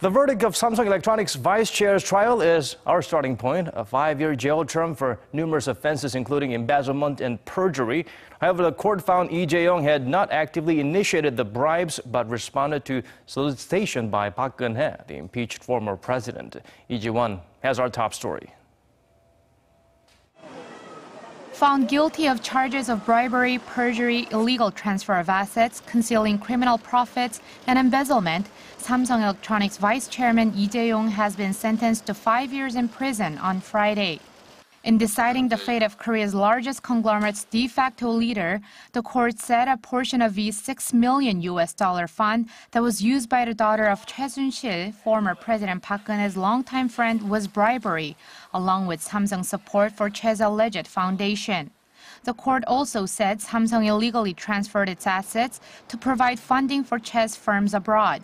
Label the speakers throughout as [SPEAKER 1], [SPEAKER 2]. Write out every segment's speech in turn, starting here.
[SPEAKER 1] The verdict of Samsung Electronics vice chair's trial is our starting point, a 5-year jail term for numerous offenses, including embezzlement and perjury. However, the court found Lee Jae-yong had not actively initiated the bribes, but responded to solicitation by Park Geun-hye, the impeached former president. Lee Jae-won has our top story.
[SPEAKER 2] Found guilty of charges of bribery, perjury, illegal transfer of assets, concealing criminal profits, and embezzlement, Samsung Electronics Vice Chairman Lee Jae-yong has been sentenced to 5 years in prison on Friday. In deciding the fate of Korea's largest conglomerate's de facto leader, the court said a portion of the $6 million fund that was used by the daughter of Choi Soon-sil, former President Park Geun-hye's longtime friend, was bribery, along with Samsung's support for Choi's alleged foundation. The court also said Samsung illegally transferred its assets to provide funding for Choi's firms abroad.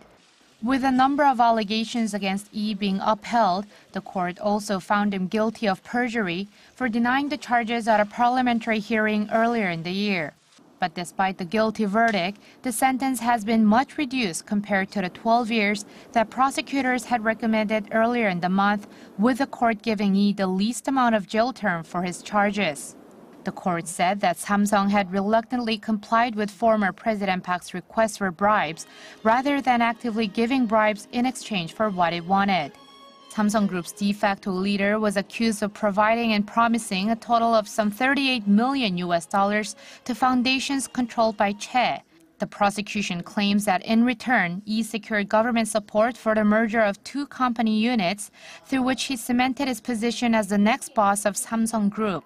[SPEAKER 2] With a number of allegations against Lee being upheld, the court also found him guilty of perjury for denying the charges at a parliamentary hearing earlier in the year. But despite the guilty verdict, the sentence has been much reduced compared to the 12 years that prosecutors had recommended earlier in the month, with the court giving Lee the least amount of jail term for his charges. The court said that Samsung had reluctantly complied with former President Park's request for bribes, rather than actively giving bribes in exchange for what it wanted. Samsung Group's de facto leader was accused of providing and promising a total of some $38 million to foundations controlled by Choi. The prosecution claims that in return, Lee secured government support for the merger of two company units, through which he cemented his position as the next boss of Samsung Group.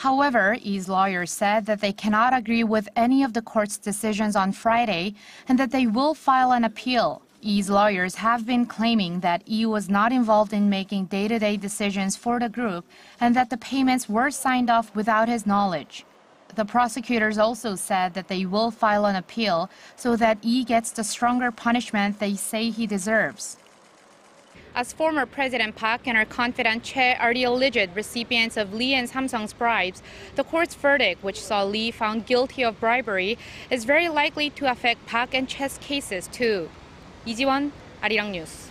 [SPEAKER 2] However, Lee's lawyers said that they cannot agree with any of the court's decisions on Friday and that they will file an appeal. Lee's lawyers have been claiming that Lee was not involved in making day-to-day decisions for the group and that the payments were signed off without his knowledge. The prosecutors also said that they will file an appeal so that Lee gets the stronger punishment they say he deserves. As former President Park and her confidant Choi are the alleged recipients of Lee and Samsung's bribes, the court's verdict, which saw Lee found guilty of bribery, is very likely to affect Park and Choi's cases too. Lee Jae-won, Arirang News.